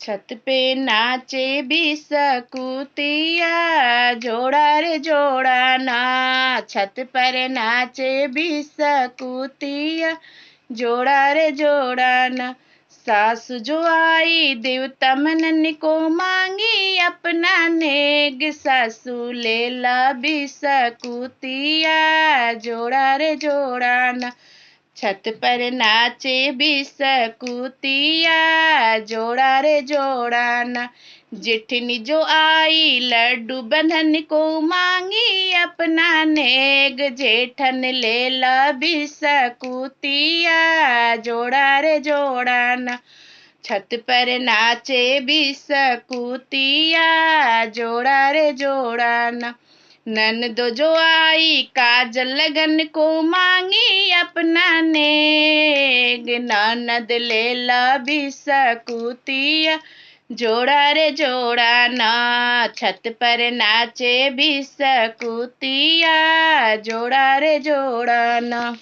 छत पे नाचे बिसकुतिया, जोड़ा रे जोड़ा ना। छत पर नाचे बिसकुतिया, जोड़ा रे जोड़ा ना। सासु जो आई देवता मनन को मांगी, अपना नेग सासु ले ला बिसकुतिया, जोड़ा रे जोड़ा ना। छत पर नाचे बिसकुतिया, जोड़ा रे जोड़ा ना। जेठनी जो आई लड्डू बंधन को मांगी, अपना नेग जेठन ले ला बिसकुतिया, जोड़ा रे जोड़ा ना। छत पर नाचे बिसकुतिया, जोड़ा रे जोड़ा ना। ननदो जो आई काजल लगन को मांगी, अपना नेग ननद ले ला बिसकुतिया, जोड़ा रे जोड़ा ना। छत पर नाचे बिसकुतिया, जोड़ा रे जोड़ा ना।